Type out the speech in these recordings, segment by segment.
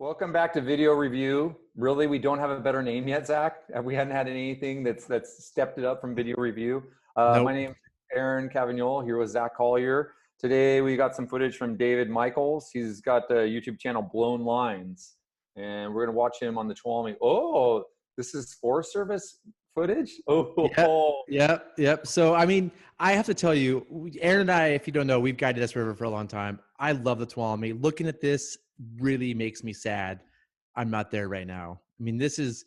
Welcome back to Video Review. Really, we don't have a better name yet, Zach. We hadn't had anything that's stepped it up from Video Review. Nope. My name's Aaron Cavagnol, here with Zach Collier. Today we got some footage from David Michaels. He's got the YouTube channel Blown Lines, and we're gonna watch him on the Tuolumne. Oh, this is Forest Service footage? Yep. So, I mean, I have to tell you, Aaron and I, if you don't know, we've guided this river for a long time. I love the Tuolumne. Looking at this really makes me sad I'm not there right now. I mean, this is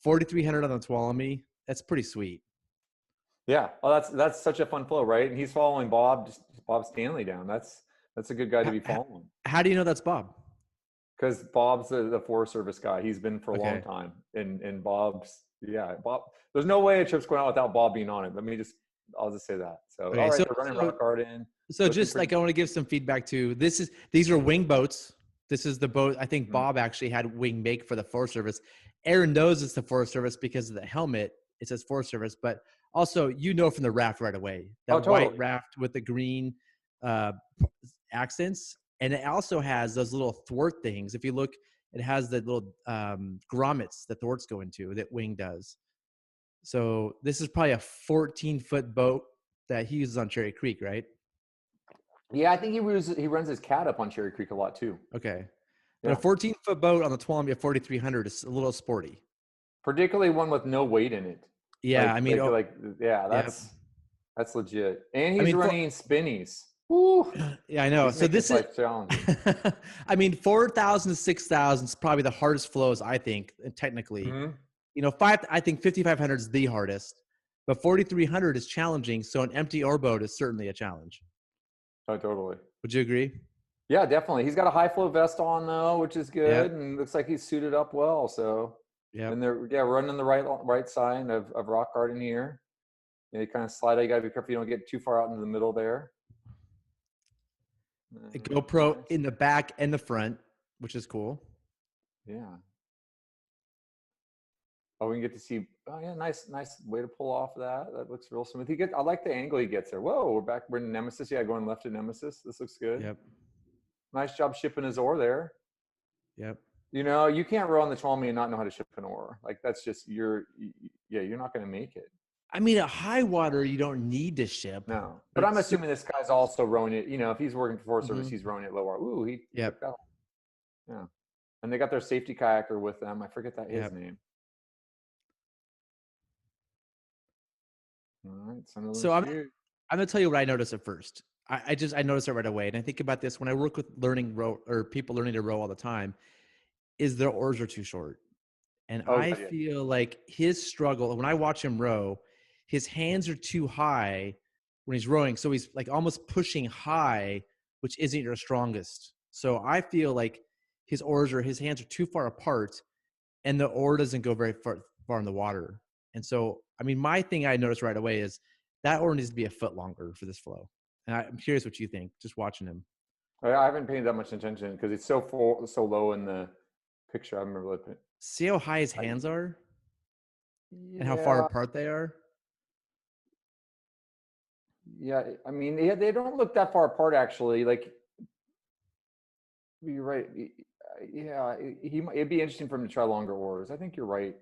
4,300 on the Tuolumne. That's pretty sweet. Yeah. Oh, that's such a fun flow, right? And he's following Bob Stanley down. That's a good guy to be following. How do you know that's Bob? Because Bob's the Forest Service guy. He's been for a long Okay. time. And Bob's, Bob, there's no way a trip's going out without Bob being on it. I'll just say that. So, Okay, all right, so- they're running so- rock garden. So just like I want to give some feedback too. These are wing boats. This is the boat. I think Mhm. Bob actually had wing make for the Forest Service. Aaron knows it's the Forest Service because of the helmet. It says Forest Service, but also from the raft right away. That Totally. white raft with the green uh, accents, and it also has those little thwart things. If you look, it has the little grommets the thwarts go into that wing does. So this is probably a 14-foot boat that he uses on Cherry Creek, right? Yeah, I think he runs his cat up on Cherry Creek a lot too. Okay. But Yeah. a 14-foot boat on the Tuolumne at 4,300 is a little sporty. Particularly one with no weight in it. Yeah, That's legit. And he's I mean, running spinnies. Woo. Yeah, I know. He's So making this is life challenging. I mean, 4,000 to 6,000 is probably the hardest flows, I think, technically. Mhm. I think 5,500 is the hardest, but 4,300 is challenging. So an empty oar boat is certainly a challenge. Oh, totally. Would you agree? Yeah, definitely. He's got a high flow vest on though, which is good, and looks like he's suited up well. So, Yeah. and they're running the right side of rock garden here. You kind of slide out. You got to be careful you don't get too far out into the middle there. A GoPro Nice. in the back and the front, which is cool. Yeah. Oh, we can get to see. Oh, yeah, nice way to pull off that. That looks real smooth. I like the angle he gets there. Whoa, we're in Nemesis. Yeah, going left to Nemesis. This looks good. Yep. Nice job shipping his oar there. Yep. You can't row on the Tuolumne and not know how to ship an oar. Like that's just you're not going to make it. I mean, at high water, you don't need to ship. No, but I'm assuming this guy's also rowing it. If he's working for Forest Service, he's rowing it low water. Ooh, Yep. Yeah, and they got their safety kayaker with them. I forget his name. All right, So I'm gonna tell you what I noticed at first. I noticed it right away, and I think about this when I work with learning row or people learning to row all the time. Is their oars are too short, and I feel like his struggle when I watch him row, his hands are too high when he's rowing, so he's like almost pushing high, which isn't your strongest. So I feel like his hands are too far apart, and the oar doesn't go very far in the water. And so, I mean, my thing I noticed right away is that oar needs to be a foot longer for this flow. And I'm curious what you think, just watching him. I haven't paid that much attention because it's so low in the picture. I remember really. See how high his hands are, and how far apart they are. Yeah, I mean, they don't look that far apart actually. Like, you're right. Yeah, it'd be interesting for him to try longer oars. I think you're right.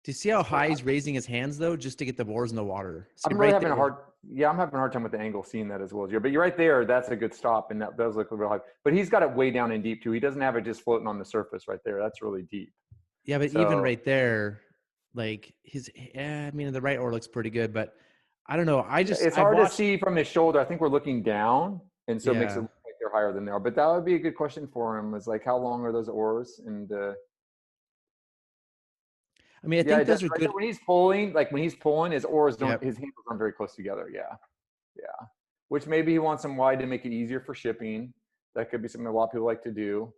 Do you see how high he's raising his hands though, just to get the oars in the water? See, I'm having a hard time with the angle seeing that as well as you. But you're right there. That's a good stop, and that does look real high. But he's got it way down and deep too. He doesn't have it just floating on the surface right there. That's really deep. Yeah, but even right there, like I mean, the right oar looks pretty good, but I don't know. It's hard to see from his shoulder. I think we're looking down, and so it makes it look like they're higher than they are. But that would be a good question for him. Is like, how long are those oars? And I mean, I think those are good. When he's pulling, his oars don't. His handles aren't very close together. Yeah. Which maybe he wants them wide to make it easier for shipping. That could be something a lot of people like to do.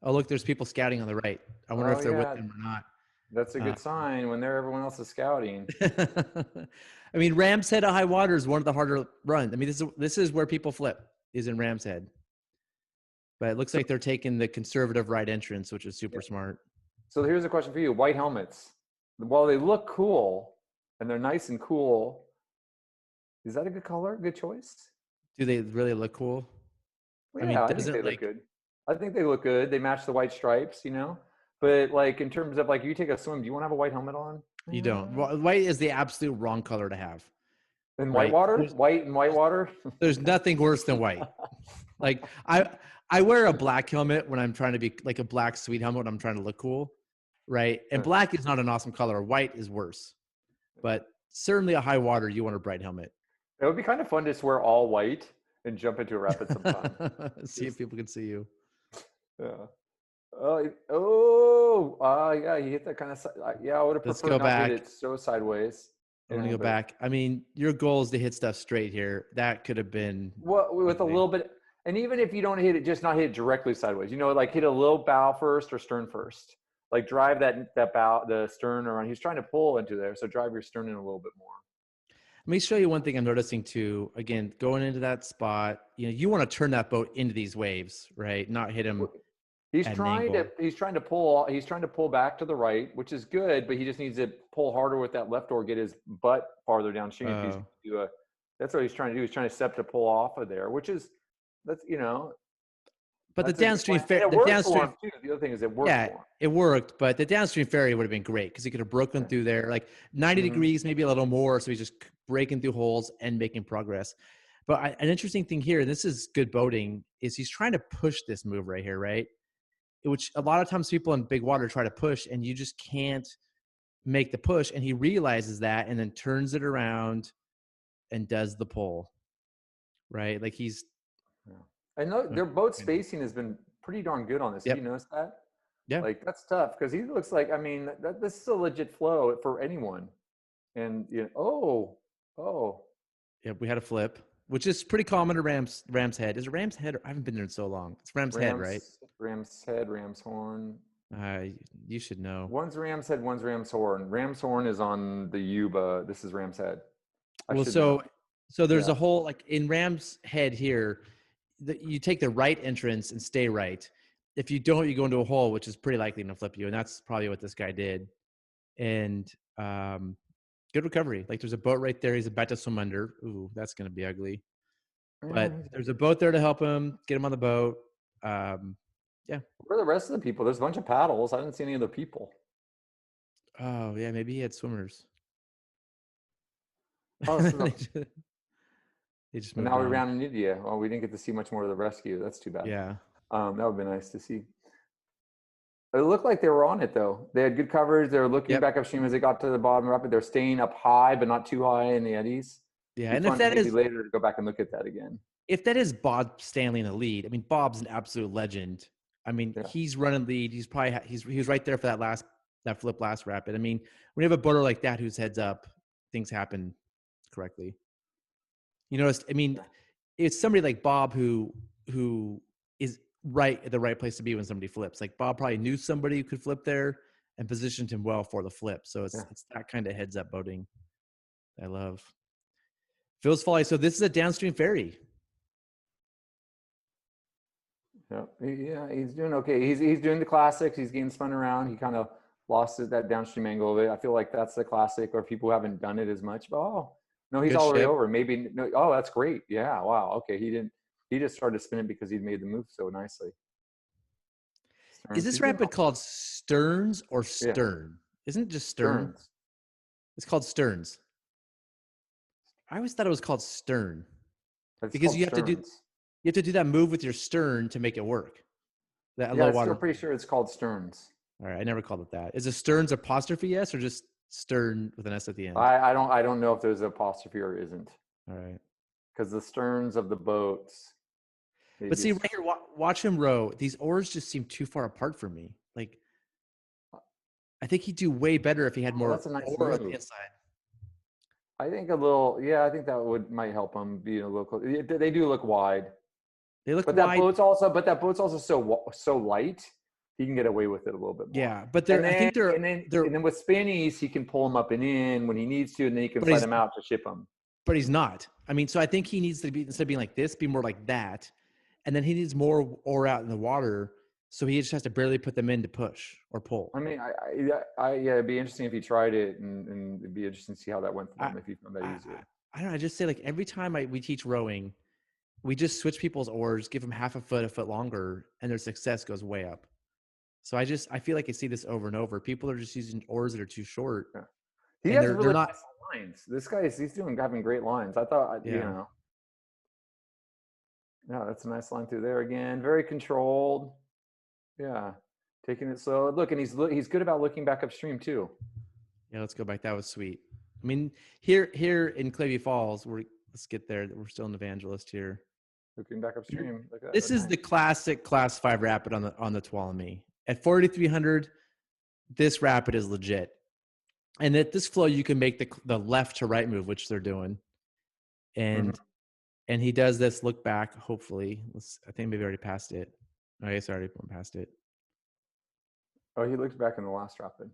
Oh, look, there's people scouting on the right. I wonder if they're with him or not. That's a good sign when everyone else is scouting. I mean, Ram's Head at high water is one of the harder runs. I mean, this is where people flip, is in Ram's Head. But it looks like they're taking the conservative right entrance, which is super smart. So here's a question for you. White helmets. While they look cool and they're nice and cool, is that a good color? Good choice? Do they really look cool? Well, yeah, I think they look good. I think they look good. They match the white stripes, you know. But like in terms of like you take a swim, do you want to have a white helmet on? You don't. White is the absolute wrong color to have. In white Right? water, white and white water. There's nothing worse than white. Like I wear a black helmet when I'm trying to be like a black sweet helmet when I'm trying to look cool, right? And black is not an awesome color. White is worse. But certainly a high water, you want a bright helmet. It would be kind of fun to just wear all white and jump into a rapid sometime. See if people can see you. Yeah. Yeah. He hit that kind of. Yeah, I would have preferred not to hit it so sideways. I'm gonna go back. I mean, your goal is to hit stuff straight here. That could have been with a little bit. And even if you don't hit it, just not hit it directly sideways. You know, like hit a little bow first or stern first. Like drive that bow, the stern around. He's trying to pull into there, so drive your stern in a little bit more. Let me show you one thing I'm noticing too. Again, going into that spot, you want to turn that boat into these waves, right? Not hit him. He's trying to pull back to the right, which is good, but he just needs to pull harder with that left oar, get his butt farther downstream. That's what he's trying to do. He's trying to step to pull off of there, which is But the downstream ferry, the other thing is it worked. Yeah, it worked, but the downstream ferry would have been great because he could have broken through there like 90 degrees, maybe a little more. So he's just breaking through holes and making progress. But an interesting thing here, and this is good boating, is he's trying to push this move right here, right? Which a lot of times people in big water try to push and you just can't make the push. And he realizes that and then turns it around and does the pull, right? Like he's. I know their boat spacing has been pretty darn good on this. Have you noticed that? Yeah. Like that's tough because he looks like, I mean, this is a legit flow for anyone. And Yeah, we had a flip, which is pretty common to Ram's Head. Is it Ram's Head? I haven't been there in so long. It's Ram's Head, right? Ram's Head, Ram's Horn. You should know. One's Ram's Head, one's Ram's Horn. Ram's Horn is on the Yuba. This is Ram's Head. So there's a whole, like in Ram's Head here, you take the right entrance and stay right. If you don't, you go into a hole, which is pretty likely to flip you. And that's probably what this guy did. And good recovery. Like there's a boat right there. He's about to swim under. Ooh, that's going to be ugly. But there's a boat there to help him get him on the boat. Yeah. Where are the rest of the people? There's a bunch of paddles. I didn't see any other people. Oh, yeah. Maybe he had swimmers. Oh, they just now we ran in India. Well, we didn't get to see much more of the rescue. That's too bad. Yeah. That would be nice to see. It looked like they were on it though. They had good coverage. They were looking back upstream as they got to the bottom rapid. They're staying up high, but not too high in the eddies. Yeah, and if that is later to go back and look at that again. If that is Bob Stanley in the lead, I mean, Bob's an absolute legend. I mean, he's running lead. He's probably he was right there for that flip last rapid. I mean, when you have a boater like that who's heads up, things happen correctly. You notice, I mean, it's somebody like Bob who is right at the right place to be when somebody flips. Like Bob probably knew somebody who could flip there and positioned him well for the flip. So it's that kind of heads up boating I love. Phil's Folly. So this is a downstream ferry. Yeah, he's doing okay. He's doing the classics. He's getting spun around. He kind of lost that downstream angle of it. I feel like that's the classic, or people who haven't done it as much. But no, he's all the way over. Maybe no. Oh, that's great. Yeah. Wow. Okay. He just started spinning because he'd made the move so nicely. Is this rapid called Stearns or Stern? Isn't it just Stern? Stearns. It's called Stearns. I always thought it was called Stern. Because you have to do that move with your stern to make it work. That low water. I'm pretty sure it's called Stearns. All right, I never called it that. Is it Stearns apostrophe S or just Stern with an S at the end? I don't know if there's an apostrophe or isn't. All right. Because the sterns of the boats. But see, right here, watch him row. These oars just seem too far apart for me. Like, I think he'd do way better if he had more oar on the inside. I think a little, I think that might help him be a little. They do look wide. They look wide. That boat's also so light. He can get away with it a little bit more. Yeah, but I think they're and then with spinnies, he can pull them up and in when he needs to, and then he can let them out to ship them. But he's not. I mean, so I think he needs to be, instead of being like this, be more like that, and then he needs more oar out in the water. So he just has to barely put them in to push or pull. I mean, it'd be interesting if he tried it, and it'd be interesting to see how that went for him if he found that easier. I don't know. I just say, like, every time we teach rowing, we just switch people's oars, give them half a foot longer, and their success goes way up. So I feel like I see this over and over. People are just using oars that are too short, Yeah. He and has they're really not. nice lines. This guy is, he's having great lines. I thought, you Yeah. know, yeah, that's a nice line through there again. Very controlled. Yeah, taking it slow. Look, and he's good about looking back upstream too. Yeah, let's go back. That was sweet. I mean, here in Clavey Falls, let's get there. We're still an evangelist here. Looking back upstream. Look at that. This is Nice. the classic Class 5 rapid on the Tuolumne. At 4,300, this rapid is legit. And at this flow, you can make the left to right move, which they're doing. And and he does this look back. Hopefully, I think maybe already passed it. I guess I already went past it. Oh, he looked back in the last rapid.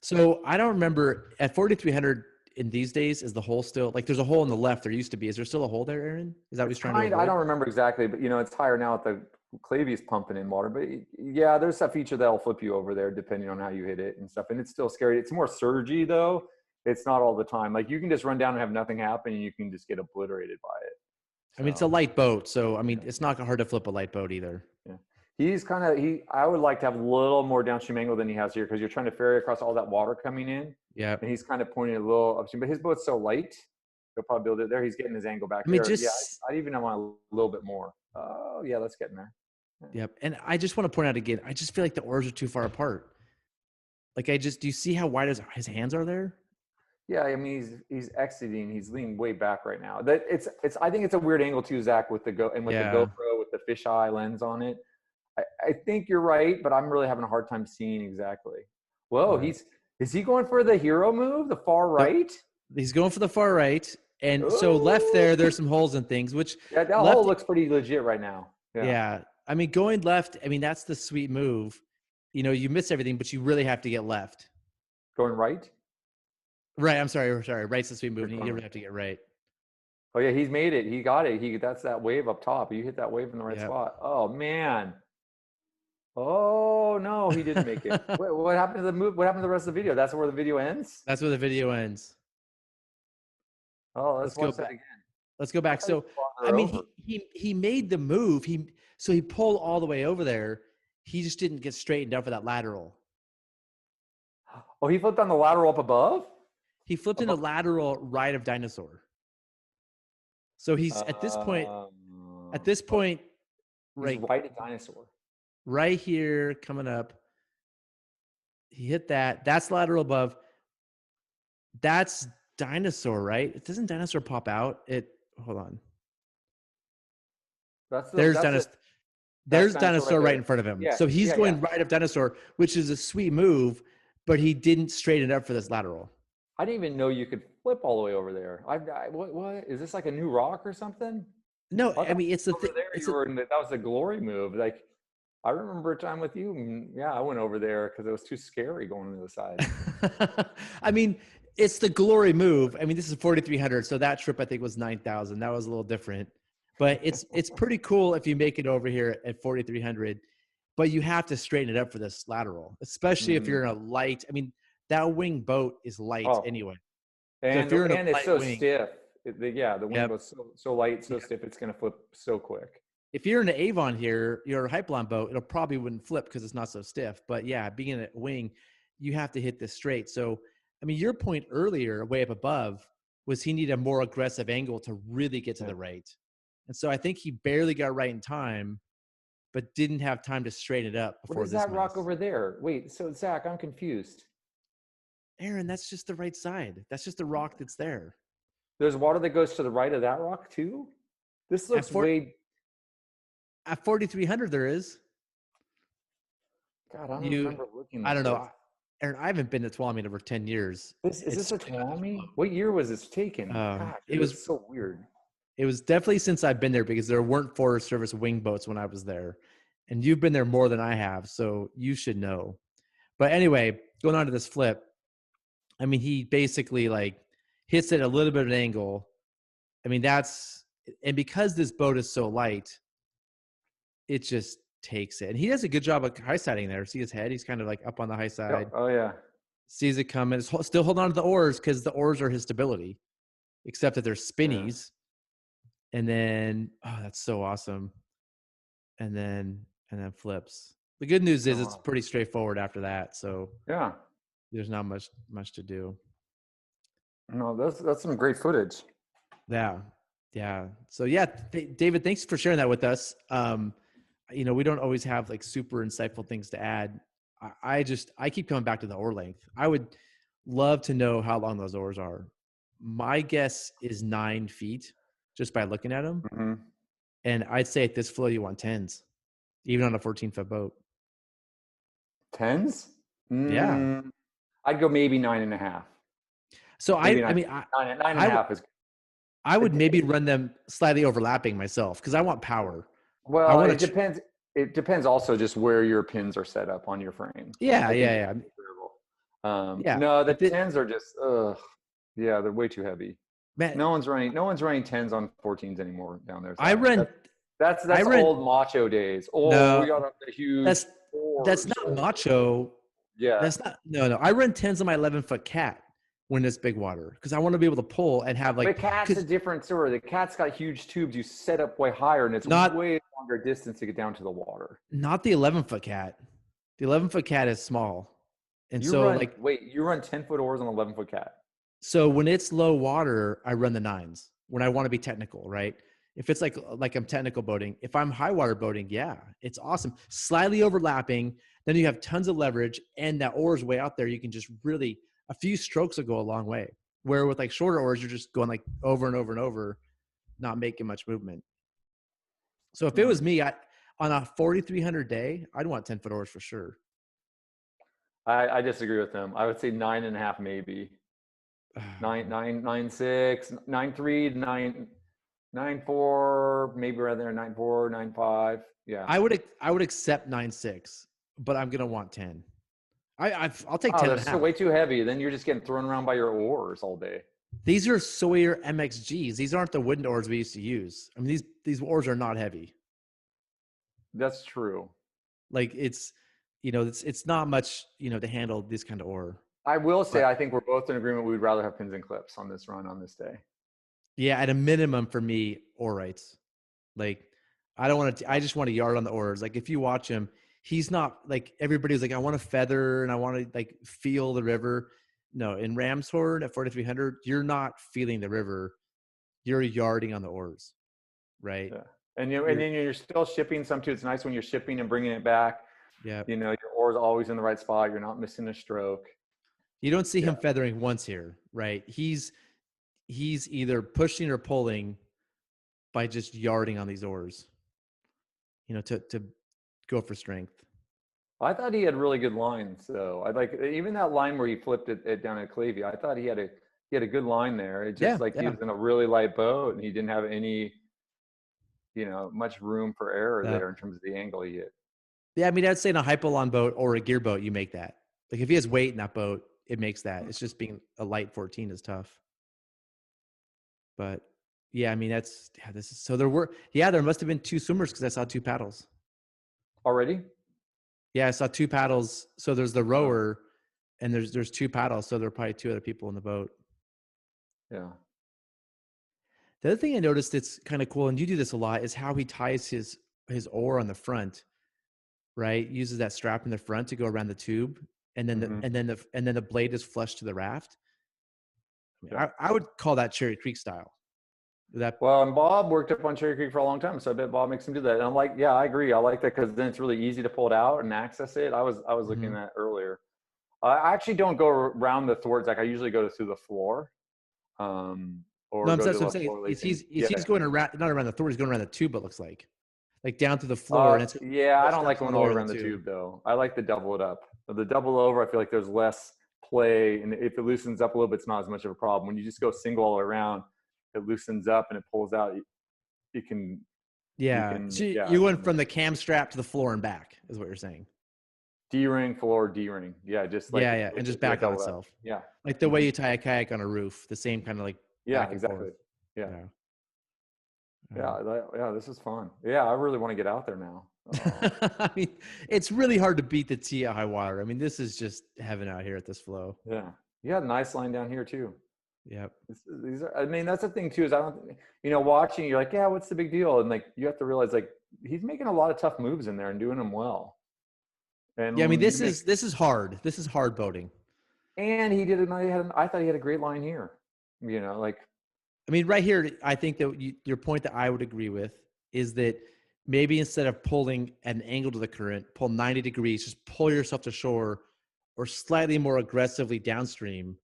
So I don't remember at 4,300 in these days. Is the hole still like there's a hole in the left? There used to be. Is there still a hole there, Aaron? Is that what he's trying to avoid? I don't remember exactly, but you know, it's higher now at the Clavy's pumping in water. But yeah, there's a feature that'll flip you over there depending on how you hit it and stuff. And it's still scary. It's more surgy though. It's not all the time. Like you can just run down and have nothing happen, and you can just get obliterated by it. So, I mean, it's a light boat, so I mean, it's not hard to flip a light boat either. Yeah. He's kind of I would like to have a little more downstream angle than he has here because you're trying to ferry across all that water coming in. Yeah. And he's kind of pointing a little upstream, but his boat's so light, he'll probably build it there. He's getting his angle back there. Yeah, I'd even want a little bit more. Oh, yeah, let's get in there. Yeah. Yep. And I just want to point out again, I just feel like the oars are too far apart. Like do you see how wide his hands are there? Yeah, I mean he's exiting. He's leaning way back right now. That I think it's a weird angle too, Zach, with the GoPro with the fisheye lens on it. I think you're right, but I'm really having a hard time seeing exactly. Whoa, right. Is he going for the hero move, the far right? He's going for the far right. And so left there's some holes and things, which that hole looks pretty legit right now. Yeah. I mean, going left, I mean, that's the sweet move. You know, you miss everything, but you really have to get left. Going right? Right. I'm sorry. Right's the sweet move. You really have to get right. Oh yeah, he's made it. He got it. That's that wave up top. You hit that wave in the right spot. Oh man. Oh no, he didn't make it. Wait, what happened to the move? What happened to the rest of the video? That's where the video ends? That's where the video ends. Oh, let's watch that again. Let's go back. So I mean he made the move. He pulled all the way over there. He just didn't get straightened up for that lateral. Oh, he flipped on the lateral up above? He flipped in the lateral right of Dinosaur. So he's at this point, right at Dinosaur. Right here, coming up. He hit that. That's lateral above. That's Dinosaur, right? Doesn't Dinosaur pop out? Hold on. There's Dinosaur right in front of him. Yeah, so he's going right of Dinosaur, which is a sweet move, but he didn't straighten it up for this lateral. I didn't even know you could flip all the way over there. What is this, like a new rock or something? No, I mean it's the thing. That was a glory move. Like I remember a time with you. And yeah, I went over there because it was too scary going to the side. I mean, it's the glory move. I mean, this is 4,300, so that trip I think was 9,000. That was a little different, but it's pretty cool if you make it over here at 4,300. But you have to straighten it up for this lateral, especially if you're in a light. I mean, that wing boat is light anyway. And, so it's so stiff. The wing boat's so light, so stiff, it's going to flip so quick. If you're in an Avon here, your Hypelon boat, it'll probably wouldn't flip because it's not so stiff. But yeah, being in a wing, you have to hit this straight. So, I mean, your point earlier, way up above, was he needed a more aggressive angle to really get to the right. And so I think he barely got right in time, but didn't have time to straighten it up before this. What is that rock over there? Wait, so Zach, I'm confused. Aaron, that's just the right side. That's just the rock that's there. There's water that goes to the right of that rock too? This looks way... At 4,300 there is. God, I don't remember looking at I don't know. Aaron, I haven't been to Tuolumne in over 10 years. Is this a Tuolumne? What year was this taken? God, it was so weird. It was definitely since I've been there because there weren't Forest Service wing boats when I was there. And you've been there more than I have, so you should know. But anyway, going on to this flip, I mean, he basically hits it a little bit of an angle. I mean, and because this boat is so light, it just takes it. And he does a good job of high siding there. See his head? He's kind of up on the high side. Oh, yeah. Sees it coming. Still holding on to the oars because the oars are his stability, except that they're spinnies. and then that's so awesome. And then flips. The good news is it's pretty straightforward after that. So yeah, there's not much to do. No, that's some great footage. Yeah. Yeah. So yeah, David, thanks for sharing that with us. We don't always have like super insightful things to add. I keep coming back to the oar length. I would love to know how long those oars are. My guess is 9 feet just by looking at them. Mm-hmm. And I'd say at this flow, you want 10s, even on a 14-foot boat. 10s? Yeah. I'd go maybe 9.5. So maybe I mean, nine and a half is. I would maybe run them slightly overlapping myself because I want power. Well, it depends. It depends also just where your pins are set up on your frame. Yeah. Yeah. No, the 10s are just, yeah, they're way too heavy. Man, no one's running 10s on 14s anymore down there. So that's old macho days. We got a huge. That's not macho. Yeah. That's not. No. I run 10s on my 11-foot cat when it's big water because I want to be able to pull and have like. The cat's a different story. The cat's got huge tubes you set up way higher, and it's way longer distance to get down to the water. Not the 11-foot cat. The 11-foot cat is small, and you run 10-foot oars on 11-foot cat. So when it's low water, I run the 9s when I want to be technical, right? If it's like I'm technical boating, if I'm high water boating, yeah, it's awesome. Slightly overlapping, then you have tons of leverage, and that oar's way out there. You can just really, a few strokes will go a long way. Where with like shorter oars, you're just going like over and over and over, not making much movement. So if it was me, on a 4,300 day, I'd want 10-foot oars for sure. I disagree with them. I would say 9.5 maybe. 9.6, 9.3, 9.4, maybe right there, 9.4, 9.5. Yeah. I would accept 9.6, but I'm gonna want 10. I'll take 10. That's way too heavy. Then you're just getting thrown around by your oars all day. These are Sawyer MXGs. These aren't the wooden oars we used to use. I mean, these oars are not heavy. That's true. Like it's not much, to handle this kind of oar. I will say, I think we're both in agreement. We'd rather have pins and clips on this run on this day. Yeah, at a minimum for me, oar rights. Like, I just want a yard on the oars. Like, if you watch him, he's not like everybody's like, I want to feather and I want to like feel the river. No, in Ramshorn at 4,300, you're not feeling the river. You're yarding on the oars, right? Yeah. And then you're still shipping some too. It's nice when you're shipping and bringing it back. Yeah. Your oar's always in the right spot. You're not missing a stroke. You don't see him feathering once here, right? He's either pushing or pulling by just yarding on these oars, to go for strength. I thought he had really good lines, though. I like even that line where he flipped it down at Clavey. I thought he had a good line there. It just he was in a really light boat and he didn't have any, much room for error there in terms of the angle he hit. Yeah, I mean, I'd say in a hypalon boat or a gear boat, you make that. Like if he has weight in that boat, it makes that. It's just being a light 14 is tough. But yeah, I mean, there must have been 2 swimmers because I saw 2 paddles. Already? Yeah, I saw 2 paddles. So there's the rower and there's 2 paddles. So there are probably 2 other people in the boat. Yeah. The other thing I noticed that's kind of cool, and you do this a lot, is how he ties his oar on the front, right? Uses that strap in the front to go around the tube. And then the blade is flush to the raft. I would call that Cherry Creek style. And Bob worked up on Cherry Creek for a long time, so I bet Bob makes him do that. And I'm like, yeah, I agree. I like that because then it's really easy to pull it out and access it. I was looking at that earlier. I actually don't go around the thwarts. Like I usually go through the floor. That's what I'm saying. He's going around, not around the thwart. He's going around the tube. It looks like down to the floor. I don't like going all around the tube though. I like to double it up. The double over, I feel like there's less play, and if it loosens up a little bit, it's not as much of a problem. When you just go single all the way around, it loosens up and it pulls out. You're going from the cam strap to the floor and back, is what you're saying. D-ring, floor, D-ring. Yeah, just like and just back on itself. Yeah, like the way you tie a kayak on a roof, the same kind of like. Yeah, exactly. Yeah. Yeah, this is fun. Yeah, I really want to get out there now. I mean, it's really hard to beat the tee at high water. I mean, this is just heaven out here at this flow. Yeah. You had a nice line down here too. Yep. These are, I mean, that's the thing too, is I don't, watching, you're like, yeah, what's the big deal? And like, you have to realize like, he's making a lot of tough moves in there and doing them well. Yeah, I mean, And this is hard. This is hard boating. And he did I thought he had a great line here, like. I mean, right here, I think that your point that I would agree with is that maybe instead of pulling at an angle to the current, pull 90 degrees, just pull yourself to shore or slightly more aggressively downstream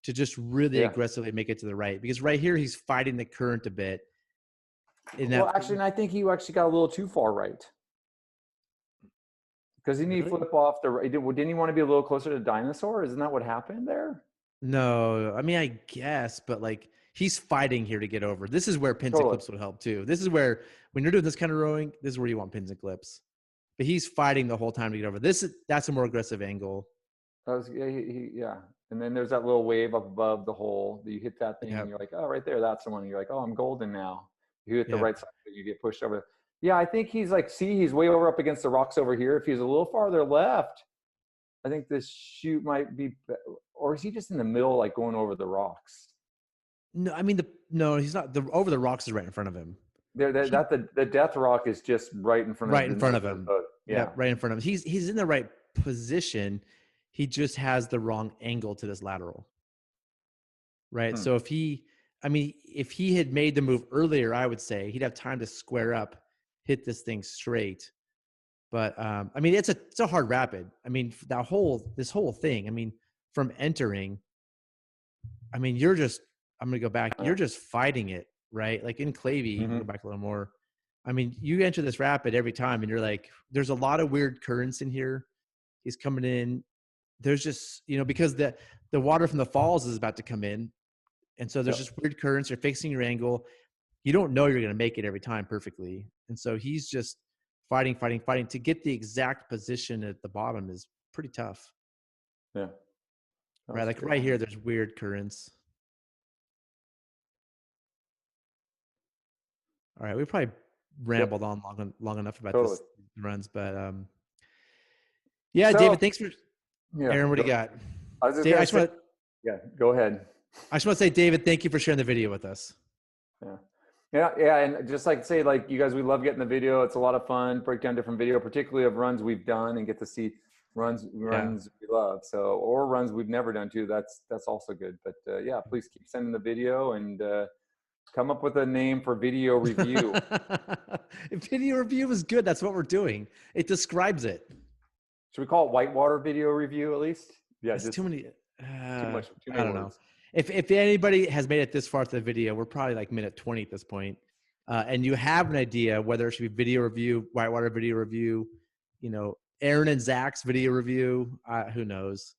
to just really aggressively make it to the right. Because right here, he's fighting the current a bit. Well, actually, and I think he actually got a little too far right. Because didn't he flip off the right? Didn't he want to be a little closer to Dinosaur? Isn't that what happened there? No, I mean, I guess, but like he's fighting here to get over. This is where pins and clips would help too. This is where, when you're doing this kind of rowing, this is where you want pins and clips. But he's fighting the whole time to get over. That's a more aggressive angle. Yeah. And then there's that little wave up above the hole. You hit that thing, and you're like, oh, right there, that's the one. And you're like, oh, I'm golden now. You hit the right side, you get pushed over. Yeah, I think he's like, he's way over up against the rocks over here. If he's a little farther left, I think this shoot might be, or is he just in the middle, like going over the rocks? No, I mean, no, he's not. Over the rocks is right in front of him. The death rock is just right in front of him. Right in front of him. Yeah, right in front of him. He's in the right position. He just has the wrong angle to this lateral. Right. So if he had made the move earlier, I would say he'd have time to square up, hit this thing straight. But I mean, it's a hard rapid. I mean, this whole thing. I mean, from entering, I mean, I'm gonna go back. You're just fighting it, right? Like in Clavey, you can go back a little more. I mean, you enter this rapid every time, and you're like, there's a lot of weird currents in here. He's coming in. There's just, because the water from the falls is about to come in, and so there's just weird currents. You're fixing your angle. You don't know you're going to make it every time perfectly, and so he's just fighting to get the exact position at the bottom is pretty tough. Yeah. Right, like right here, there's weird currents. All right, we probably rambled on long enough about this runs, but yeah, so, David, thanks for. Aaron, what do you got? Go ahead. I just want to say, David, thank you for sharing the video with us. Yeah, and just like say, like, you guys, we love getting the video. It's a lot of fun. Break down different video, particularly of runs we've done, and get to see runs we love. So, or runs we've never done too. That's also good. But yeah, please keep sending the video and come up with a name for video review. Video review is good. That's what we're doing. It describes it. Should we call it whitewater video review at least? Yeah, just too many. Too much. I don't know. If anybody has made it this far to the video, we're probably like minute 20 at this point. And you have an idea whether it should be video review, whitewater video review, Aaron and Zach's video review, who knows?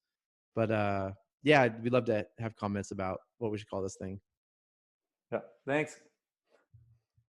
But yeah, we'd love to have comments about what we should call this thing. Yeah, thanks.